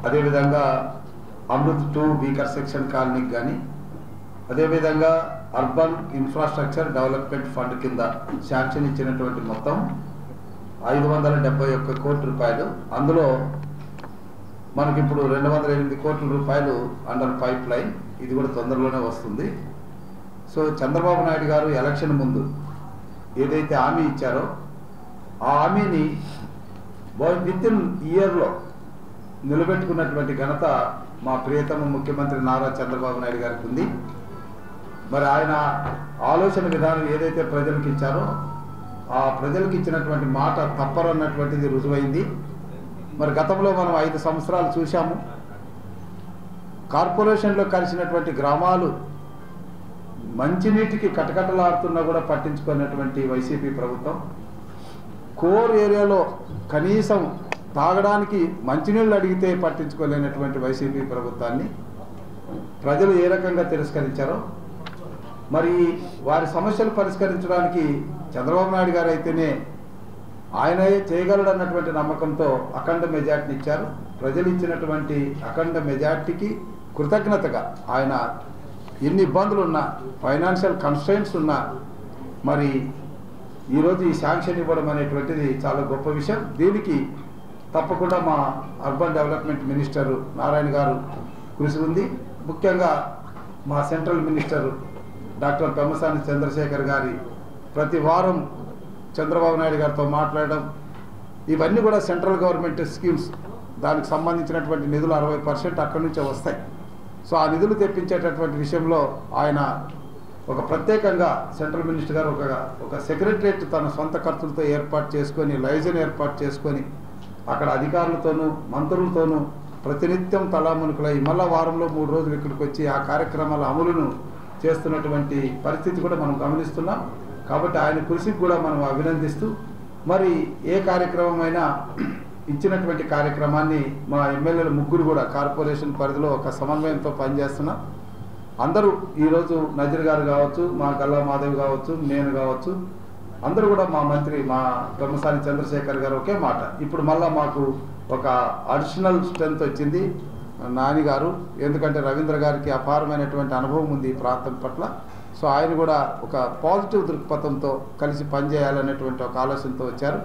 అదేవిధంగా Amrit 2 weaker section కాలనీకి కానీ, అదేవిధంగా అర్బన్ ఇన్ఫ్రాస్ట్రక్చర్ డెవలప్మెంట్ ఫండ్ కింద శాంక్షన్ ఇచ్చినటువంటి మొత్తం 571 కోట్ల రూపాయలు. అందులో మనకిప్పుడు 208 కోట్ల రూపాయలు అండర్ పైప్ లైన్, ఇది కూడా తొందరలోనే వస్తుంది. సో చంద్రబాబు నాయుడు గారు ఎలక్షన్ ముందు ఏదైతే హామీ ఇచ్చారో ఆ హామీని వితిన్ ఇయర్లో నిలబెట్టుకున్నటువంటి ఘనత మా ప్రియతమ ముఖ్యమంత్రి నారా చంద్రబాబు నాయుడు గారికి ఉంది. మరి ఆయన ఆలోచన విధానం ఏదైతే ప్రజలకు ఇచ్చారో ఆ ప్రజలకు ఇచ్చినటువంటి మాట తప్పరన్నటువంటిది రుజువైంది. మరి గతంలో మనం 5 సంవత్సరాలు చూశాము. కార్పొరేషన్లో కలిసినటువంటి గ్రామాలు మంచినీటికి కటకటలాడుతున్నా కూడా పట్టించుకున్నటువంటి వైసీపీ ప్రభుత్వం, కోర్ ఏరియాలో కనీసం తాగడానికి మంచినీళ్ళు అడిగితే పట్టించుకోలేనటువంటి వైసీపీ ప్రభుత్వాన్ని ప్రజలు ఏ రకంగా తిరస్కరించారో, మరి వారి సమస్యలు పరిష్కరించడానికి చంద్రబాబు నాయుడు గారు అయితేనే ఆయనే చేయగలడన్నటువంటి నమ్మకంతో అఖండ మెజార్టీని ఇచ్చారు. ప్రజలు ఇచ్చినటువంటి అఖండ మెజార్టీకి కృతజ్ఞతగా ఆయన ఎన్ని ఇబ్బందులు ఉన్నా, ఫైనాన్షియల్ కన్స్ట్రెయింట్స్ ఉన్నా, మరి ఈరోజు ఈ శాంక్షన్ ఇవ్వడం అనేటువంటిది చాలా గొప్ప విషయం. దీనికి తప్పకుండా మా అర్బన్ డెవలప్మెంట్ మినిస్టర్ నారాయణ గారు కృషి ఉంది. ముఖ్యంగా మా central minister doctor Pemmasani Chandrasekhar గారి ప్రతి వారం చంద్రబాబు నాయుడు గారితో మాట్లాడడం, ఇవన్నీ కూడా సెంట్రల్ గవర్నమెంట్ స్కీమ్స్, దానికి సంబంధించినటువంటి నిధులు 60% అక్కడి నుంచే వస్తాయి. సో ఆ నిధులు తెప్పించేటటువంటి విషయంలో ఆయన ఒక ప్రత్యేకంగా సెంట్రల్ మినిస్టర్ గారు ఒక సెక్రటరియట్ తన సొంత ఖర్చులతో ఏర్పాటు చేసుకొని, లైజన్ ఏర్పాటు చేసుకొని, అక్కడ అధికారులతోనూ మంత్రులతోనూ ప్రతినిత్యం తలామునుకులై మళ్ళా వారంలో 3 రోజులు ఇక్కడికి వచ్చి ఆ కార్యక్రమాల అమలును చేస్తున్నటువంటి పరిస్థితి కూడా మనం గమనిస్తున్నాం. కాబట్టి ఆయన కృషికి కూడా మనం అభినందిస్తూ, మరి ఏ కార్యక్రమమైనా ఇచ్చినటువంటి కార్యక్రమాన్ని మా ఎమ్మెల్యేలు 3 కూడా కార్పొరేషన్ పరిధిలో ఒక సమన్వయంతో పనిచేస్తున్నాం. అందరూ ఈరోజు నజీర్ గారు కావచ్చు, మా గల్లా మాధవ్ కావచ్చు, నేను కావచ్చు, అందరూ కూడా మా మంత్రి మా పెమ్మసాని చంద్రశేఖర్ గారు ఒకే మాట. ఇప్పుడు మళ్ళీ మాకు ఒక అడిషనల్ స్ట్రెంత్ వచ్చింది నాని గారు, ఎందుకంటే రవీంద్ర గారికి అపారమైనటువంటి అనుభవం ఉంది ఈ ప్రాంతం పట్ల. సో ఆయన కూడా ఒక పాజిటివ్ దృక్పథంతో కలిసి పనిచేయాలనేటువంటి ఒక ఆలోచనతో వచ్చారు.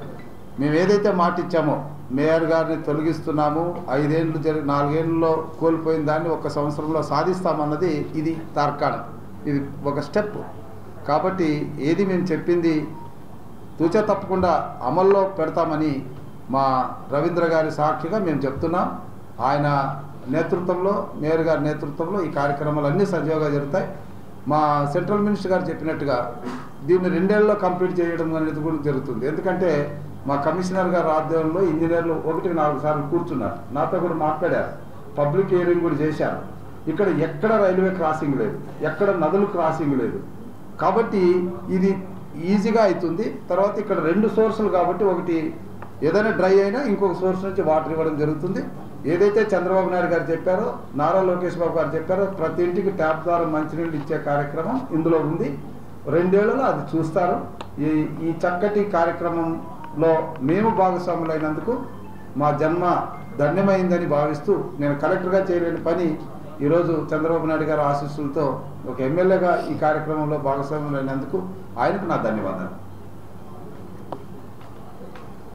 మేము ఏదైతే మాట ఇచ్చామో మేయర్ గారిని తొలగిస్తున్నాము, 5 ఏళ్ళు 4 ఏళ్ళలో కోల్పోయిన దాన్ని 1 సంవత్సరంలో సాధిస్తామన్నది ఇది తార్కాణం, ఇది ఒక స్టెప్. కాబట్టి ఏది మేము చెప్పింది తూచా తప్పకుండా అమల్లో పెడతామని మా రవీంద్ర గారి సాక్షిగా మేము చెప్తున్నాం. ఆయన నేతృత్వంలో, మేయర్ గారి నేతృత్వంలో ఈ కార్యక్రమాలు అన్నీ సజీవంగా జరుగుతాయి. మా సెంట్రల్ మినిస్టర్ గారు చెప్పినట్టుగా దీన్ని 2 ఏళ్ళలో కంప్లీట్ చేయడం అనేది కూడా జరుగుతుంది. ఎందుకంటే మా కమిషనర్ గారు ఆధ్వర్యంలో ఇంజనీర్లు 1-4 సార్లు కూర్చున్నారు, నాతో కూడా మాట్లాడారు, పబ్లిక్ హియరింగ్ కూడా చేశారు. ఇక్కడ ఎక్కడ రైల్వే క్రాసింగ్ లేదు, ఎక్కడ నదులు క్రాసింగ్ లేదు. కాబట్టి ఇది ఈజీగా అవుతుంది. తర్వాత ఇక్కడ 2 సోర్సులు కాబట్టి, ఒకటి ఏదైనా డ్రై అయినా ఇంకొక సోర్స్ నుంచి వాటర్ ఇవ్వడం జరుగుతుంది. ఏదైతే చంద్రబాబు నాయుడు గారు చెప్పారో, నారా లోకేష్ బాబు గారు చెప్పారో, ప్రతి ఇంటికి ట్యాప్ ద్వారా మంచినీళ్ళు ఇచ్చే కార్యక్రమం ఇందులో ఉంది. 2 ఏళ్లలో అది చూస్తారు. ఈ చక్కటి కార్యక్రమంలో మేము భాగస్వాములైనందుకు మా జన్మ ధన్యమైందని భావిస్తూ, నేను కలెక్టర్గా చేయలేని పని ఈరోజు చంద్రబాబు నాయుడు గారి ఆశీస్సులతో ఒక ఎమ్మెల్యేగా ఈ కార్యక్రమంలో భాగస్వాములైనందుకు ఆయనకు నా ధన్యవాదాలు.